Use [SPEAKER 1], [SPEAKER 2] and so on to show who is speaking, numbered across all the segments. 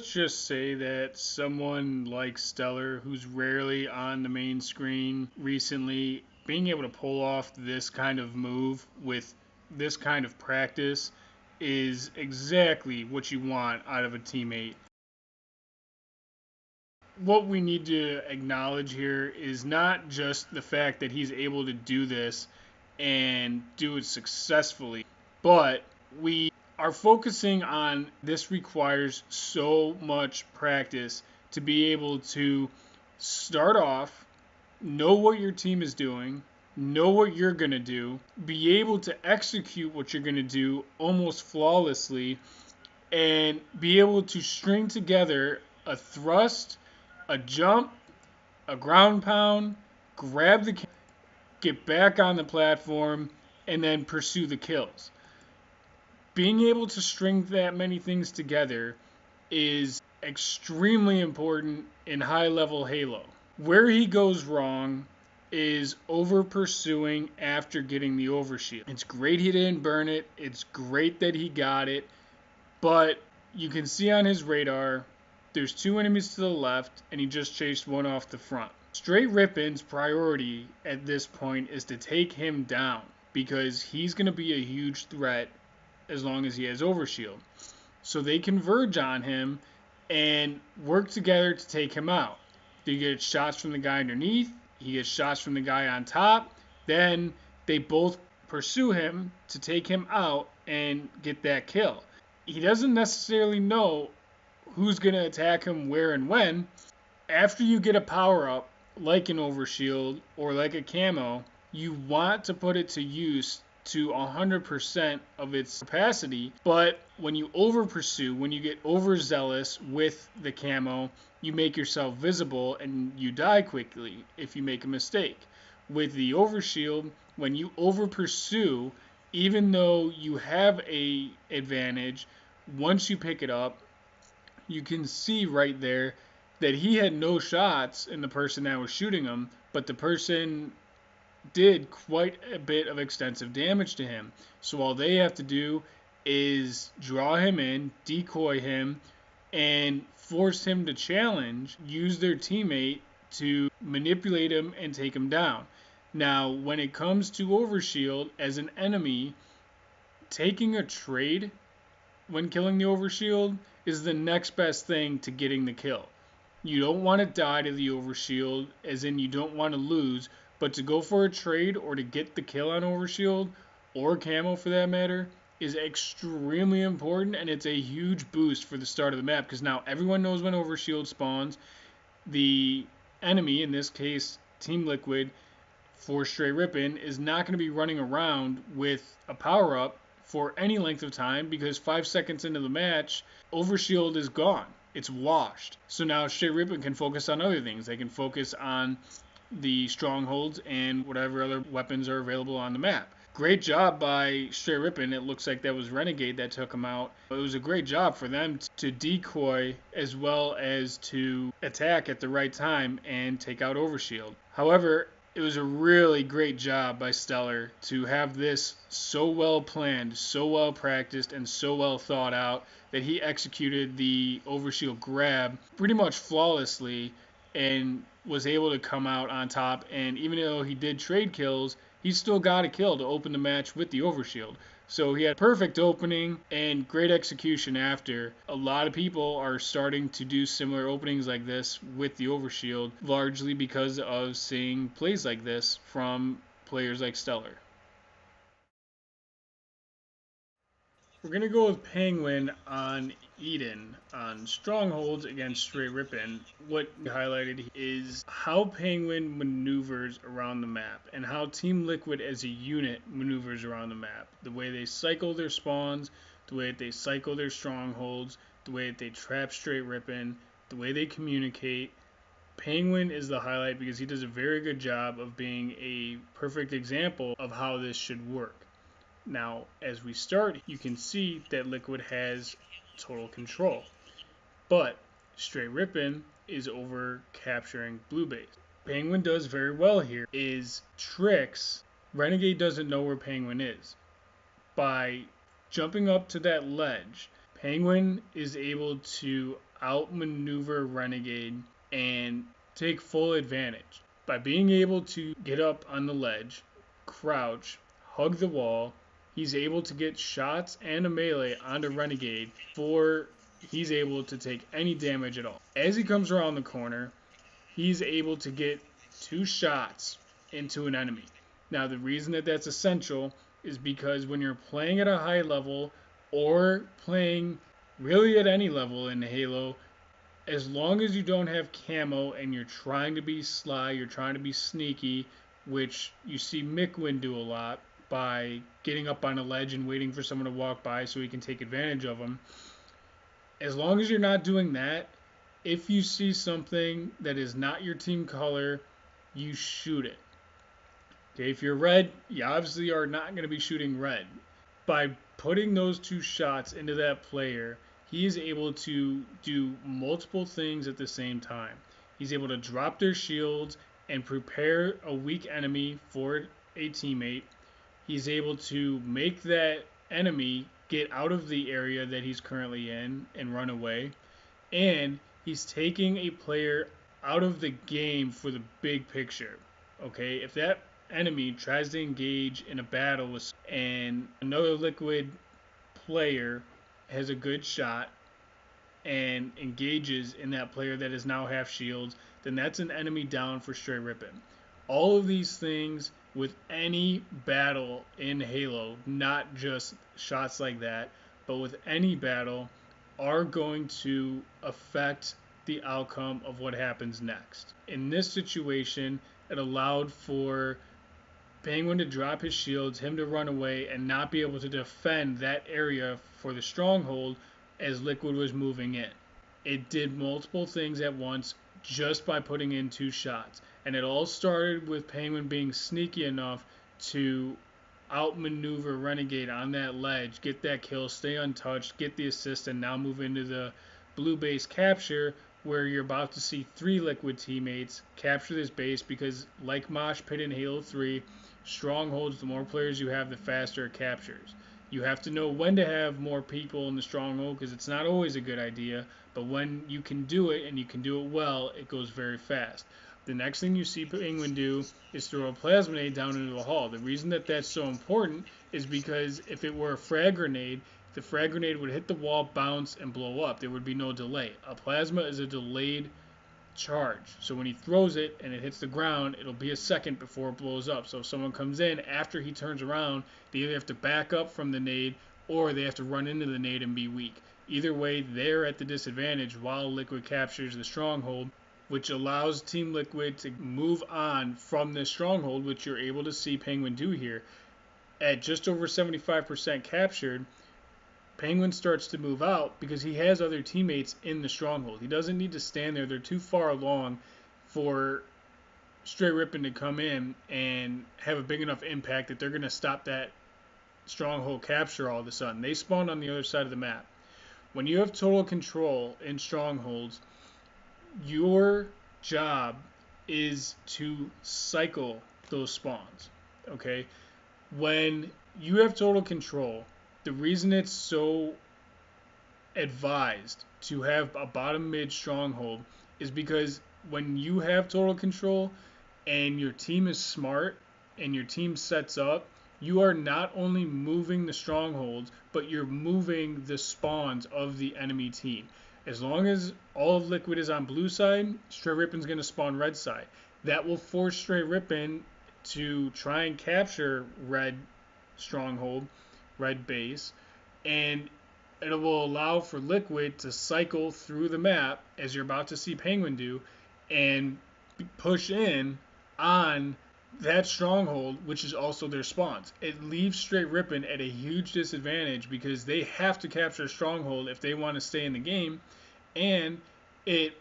[SPEAKER 1] let's just say that someone like Stellur, who's rarely on the main screen recently, being able to pull off this kind of move with this kind of practice is exactly what you want out of a teammate. What we need to acknowledge here is not just the fact that he's able to do this and do it successfully, but we are focusing on this requires so much practice to be able to start off, know what your team is doing, know what you're going to do, be able to execute what you're going to do almost flawlessly, and be able to string together a thrust, a jump, a ground pound, grab the get back on the platform, and then pursue the kills. Being able to string that many things together is extremely important in high level Halo. Where he goes wrong is over pursuing after getting the overshield. It's great he didn't burn it, it's great that he got it, but you can see on his radar there's 2 enemies to the left and he just chased one off the front. Str8 Rippin's priority at this point is to take him down because he's going to be a huge threat as long as he has overshield. So they converge on him and work together to take him out. They get shots from the guy underneath, he gets shots from the guy on top, then they both pursue him to take him out and get that kill. He doesn't necessarily know who's going to attack him where and when. After you get a power up like an overshield or like a camo, you want to put it to use to 100% of its capacity, but when you over pursue, when you get overzealous with the camo, you make yourself visible and you die quickly if you make a mistake. With the overshield, when you over pursue, even though you have a advantage, once you pick it up, you can see right there that he had no shots in the person that was shooting him, but the person did quite a bit of extensive damage to him. So all they have to do is draw him in, decoy him, and force him to challenge, use their teammate to manipulate him and take him down. Now, when it comes to overshield as an enemy, taking a trade when killing the overshield is the next best thing to getting the kill. You don't want to die to the overshield, as in you don't want to lose, but to go for a trade or to get the kill on overshield, or camo for that matter, is extremely important, and it's a huge boost for the start of the map, because now everyone knows when overshield spawns. The enemy, in this case Team Liquid, for Str8 Rippin, is not going to be running around with a power-up for any length of time, because 5 seconds into the match, overshield is gone. It's washed. So now Str8 Rippin can focus on other things. They can focus on the strongholds and whatever other weapons are available on the map. Great job by Str8 Rippin. It looks like that was Renegade that took him out. It was a great job for them to decoy as well as to attack at the right time and take out overshield. However, it was a really great job by Stellur to have this so well planned, so well practiced, and so well thought out that he executed the overshield grab pretty much flawlessly and was able to come out on top. And even though he did trade kills, he still got a kill to open the match with the overshield. So he had perfect opening and great execution after. A lot of people are starting to do similar openings like this with the overshield, largely because of seeing plays like this from players like Stellur. We're going to go with Penguin on Eden on Strongholds against Str8 Rippin. What we highlighted is how Penguin maneuvers around the map and how Team Liquid as a unit maneuvers around the map. The way they cycle their spawns, the way that they cycle their strongholds, the way that they trap Str8 Rippin, the way they communicate. Penguin is the highlight because he does a very good job of being a perfect example of how this should work. Now, as we start, you can see that Liquid has total control, but Str8 Rippin is over capturing blue base. Penguin does very well here is tricks. Renegade doesn't know where Penguin is. By jumping up to that ledge, Penguin is able to outmaneuver Renegade and take full advantage. By being able to get up on the ledge, crouch, hug the wall, he's able to get shots and a melee onto Renegade before he's able to take any damage at all. As he comes around the corner, he's able to get 2 shots into an enemy. Now, the reason that that's essential is because when you're playing at a high level or playing really at any level in Halo, as long as you don't have camo and you're trying to be sly, you're trying to be sneaky, which you see Mikwin do a lot by getting up on a ledge and waiting for someone to walk by so he can take advantage of them. As long as you're not doing that, if you see something that is not your team color, you shoot it. Okay, if you're red, you obviously are not going to be shooting red. By putting those 2 shots into that player, he is able to do multiple things at the same time. He's able to drop their shields and prepare a weak enemy for a teammate. He's able to make that enemy get out of the area that he's currently in and run away. And he's taking a player out of the game for the big picture. Okay, if that enemy tries to engage in a battle with and another liquid player has a good shot and engages in that player that is now half shields, then that's an enemy down for Str8 Rippin. All of these things with any battle in Halo, not just shots like that, but with any battle, are going to affect the outcome of what happens next. In this situation, it allowed for Penguin to drop his shields, him to run away, and not be able to defend that area for the stronghold as Liquid was moving in. It did multiple things at once just by putting in 2 shots. And it all started with Penguin being sneaky enough to outmaneuver Renegade on that ledge, get that kill, stay untouched, get the assist, and now move into the blue base capture, where you're about to see 3 Liquid teammates capture this base because, like Mosh Pit in Halo 3, strongholds, the more players you have, the faster it captures. You have to know when to have more people in the stronghold because it's not always a good idea, but when you can do it and you can do it well, it goes very fast. The next thing you see Penguin do is throw a plasma down into the hall. The reason that that's so important is because if it were a frag grenade, the frag grenade would hit the wall, bounce, and blow up. There would be no delay. A plasma is a delayed charge. So when he throws it and it hits the ground, it'll be a second before it blows up. So if someone comes in after he turns around, they either have to back up from the nade or they have to run into the nade and be weak. Either way, they're at the disadvantage while Liquid captures the stronghold, which allows Team Liquid to move on from this stronghold, which you're able to see Penguin do here. At just over 75% captured, Penguin starts to move out because he has other teammates in the stronghold. He doesn't need to stand there. They're too far along for Str8 Rippin to come in and have a big enough impact that they're going to stop that stronghold capture all of a sudden. They spawn on the other side of the map. When you have total control in strongholds, your job is to cycle those spawns. Okay? When you have total control, the reason it's so advised to have a bottom mid stronghold is because when you have total control and your team is smart and your team sets up, you are not only moving the strongholds, but you're moving the spawns of the enemy team. As long as all of Liquid is on blue side, Str8 Rippin's going to spawn red side. That will force Str8 Rippin to try and capture red stronghold, red base, and it will allow for Liquid to cycle through the map, as you're about to see Penguin do, and push in on that stronghold, which is also their spawns. It leaves Str8 Rippin at a huge disadvantage because they have to capture a stronghold if they want to stay in the game, and it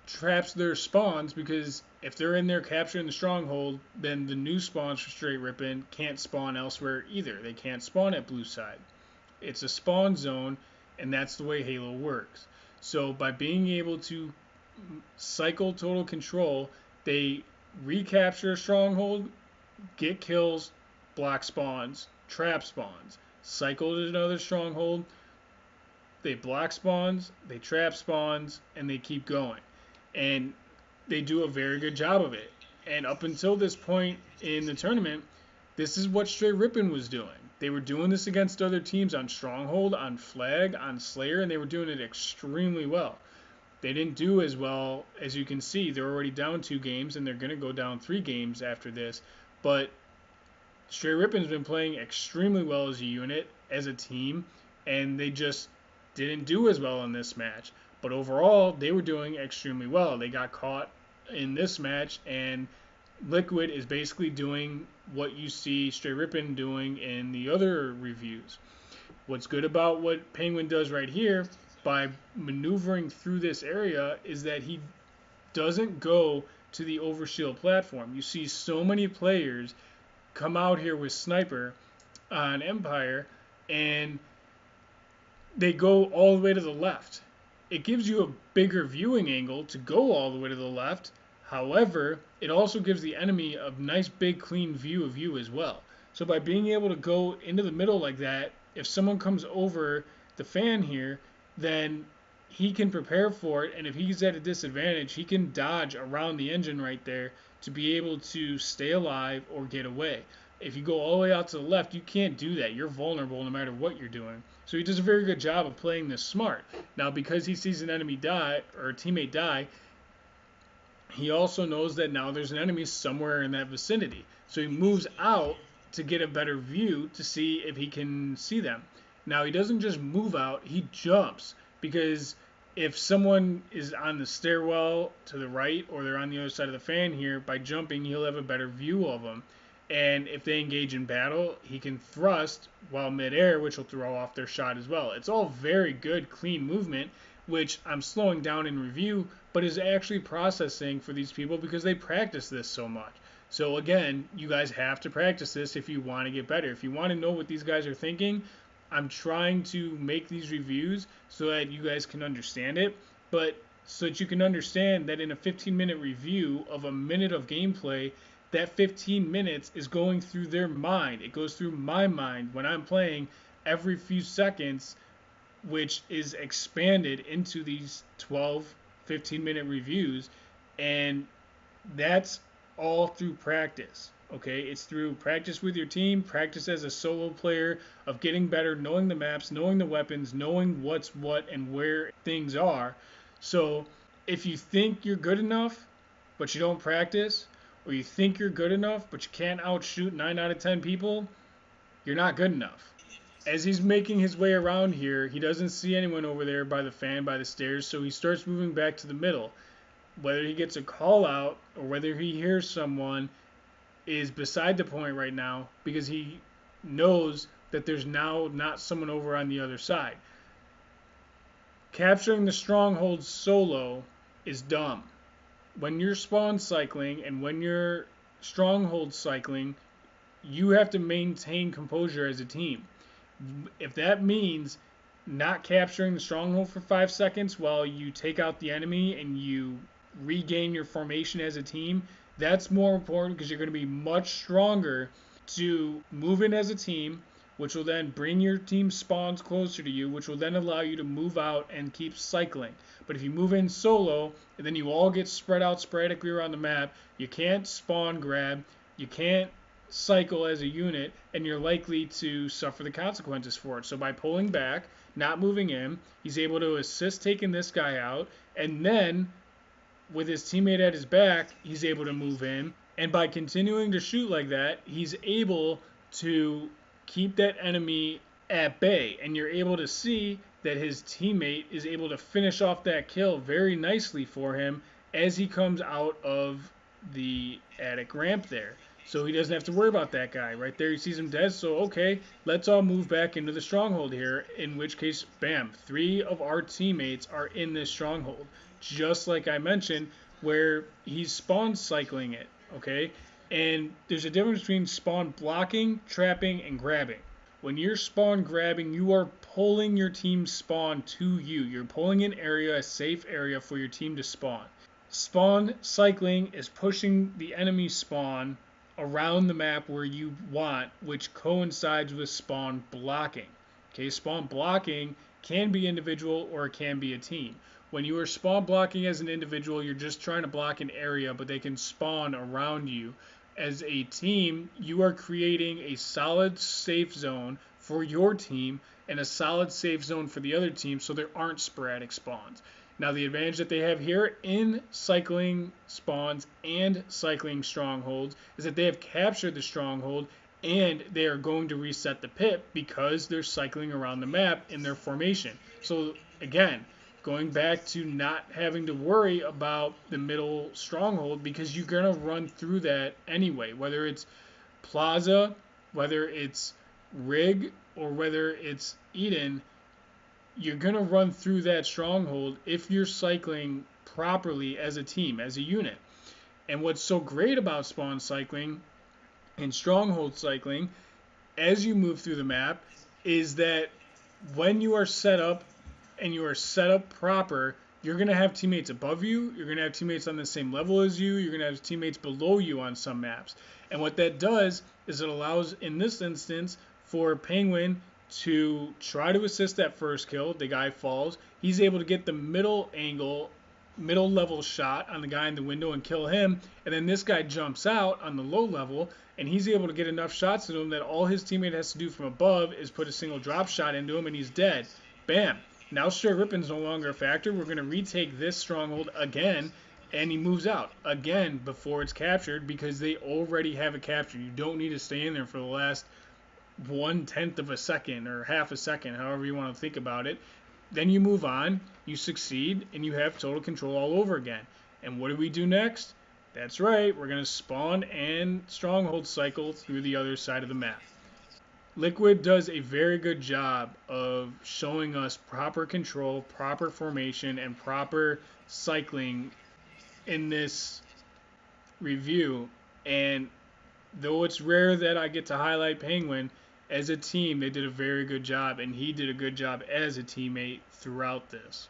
[SPEAKER 1] traps their spawns because if they're in there capturing the stronghold, then the new spawns for Str8 Rippin can't spawn elsewhere either. They can't spawn at blue side. It's a spawn zone, and that's the way Halo works. So by being able to cycle total control, they recapture a stronghold, get kills, block spawns, trap spawns, cycle to another stronghold, they block spawns, they trap spawns, and they keep going. And they do a very good job of it. And up until this point in the tournament, this is what Str8 Rippin was doing. They were doing this against other teams on Stronghold, on Flag, on Slayer, and they were doing it extremely well. They didn't do as well, as you can see. They're already down 2 games, and they're going to go down 3 games after this. But Str8 Rippin's been playing extremely well as a unit, as a team, and they just didn't do as well in this match. But overall, they were doing extremely well. They got caught in this match, and Liquid is basically doing what you see Str8 Rippin doing in the other reviews. What's good about what Penguin does right here by maneuvering through this area is that he doesn't go to the overshield platform. You see so many players come out here with Sniper on Empire, and they go all the way to the left. It gives you a bigger viewing angle to go all the way to the left. However, it also gives the enemy a nice big clean view of you as well. So by being able to go into the middle like that, if someone comes over the fan here, then he can prepare for it, and if he's at a disadvantage, he can dodge around the engine right there to be able to stay alive or get away. If you go all the way out to the left, you can't do that. You're vulnerable no matter what you're doing. So he does a very good job of playing this smart. Now, because he sees an enemy die, or a teammate die, he also knows that now there's an enemy somewhere in that vicinity. So he moves out to get a better view to see if he can see them. Now, he doesn't just move out, he jumps, because if someone is on the stairwell to the right, or they're on the other side of the fan here, by jumping, he'll have a better view of them. And if they engage in battle, he can thrust while midair, which will throw off their shot as well. It's all very good, clean movement, which I'm slowing down in review, but is actually processing for these people because they practice this so much. So again, you guys have to practice this if you want to get better. If you want to know what these guys are thinking, I'm trying to make these reviews so that you guys can understand it, but so that you can understand that in a 15-minute review of a minute of gameplay, that 15 minutes is going through their mind. It goes through my mind when I'm playing every few seconds, which is expanded into these 12, 15-minute reviews, and that's all through practice. Okay, it's through practice with your team, practice as a solo player of getting better, knowing the maps, knowing the weapons, knowing what's what and where things are. So if you think you're good enough, but you don't practice, or you think you're good enough, but you can't outshoot 9 out of 10 people, you're not good enough. As he's making his way around here, he doesn't see anyone over there by the fan, by the stairs, so he starts moving back to the middle. Whether he gets a call out or whether he hears someone is beside the point right now, because he knows that there's now not someone over on the other side. Capturing the stronghold solo is dumb. When you're spawn cycling and when you're stronghold cycling, you have to maintain composure as a team. If that means not capturing the stronghold for 5 seconds while you take out the enemy and you regain your formation as a team, that's more important, because you're going to be much stronger to move in as a team, which will then bring your team spawns closer to you, which will then allow you to move out and keep cycling. But if you move in solo, and then you all get spread out sporadically around the map, you can't spawn grab, you can't cycle as a unit, and you're likely to suffer the consequences for it. So by pulling back, not moving in, he's able to assist taking this guy out, and then with his teammate at his back, he's able to move in. And by continuing to shoot like that, he's able to keep that enemy at bay. And you're able to see that his teammate is able to finish off that kill very nicely for him as he comes out of the attic ramp there. So he doesn't have to worry about that guy. Right there, he sees him dead. So, okay, let's all move back into the stronghold here. In which case, bam, 3 of our teammates are in this stronghold. Just like I mentioned, where he's spawn cycling it, okay? And there's a difference between spawn blocking, trapping, and grabbing. When you're spawn grabbing, you are pulling your team spawn to you. You're pulling an area, a safe area for your team to spawn. Spawn cycling is pushing the enemy spawn around the map where you want, which coincides with spawn blocking. Okay, spawn blocking can be individual or it can be a team. When you are spawn blocking as an individual, you're just trying to block an area, but they can spawn around you. As a team, you are creating a solid safe zone for your team and a solid safe zone for the other team, so there aren't sporadic spawns. Now, the advantage that they have here in cycling spawns and cycling strongholds is that they have captured the stronghold and they are going to reset the pit because they're cycling around the map in their formation. So, again, going back to not having to worry about the middle stronghold because you're going to run through that anyway, whether it's Plaza, whether it's Rig, or whether it's Eden. You're going to run through that stronghold if you're cycling properly as a team, as a unit. And what's so great about spawn cycling and stronghold cycling as you move through the map is that when you are set up and you are set up proper, you're going to have teammates above you, you're going to have teammates on the same level as you, you're going to have teammates below you on some maps. And what that does is it allows, in this instance, for Penguin to try to assist that first kill. The guy falls. He's able to get the middle angle, middle level shot on the guy in the window and kill him. And then this guy jumps out on the low level and he's able to get enough shots to him that all his teammate has to do from above is put a single drop shot into him and he's dead. Bam. Now Str8 Rippin's no longer a factor. We're going to retake this stronghold again. And he moves out again before it's captured because they already have it captured. You don't need to stay in there for the last 1/10 of a second or half a second, however you want to think about it. Then you move on, you succeed, and you have total control all over again. And what do we do next? That's right, we're going to spawn and stronghold cycle through the other side of the map. Liquid does a very good job of showing us proper control, proper formation, and proper cycling in this review. And though it's rare that I get to highlight Penguin, as a team, they did a very good job, and he did a good job as a teammate throughout this.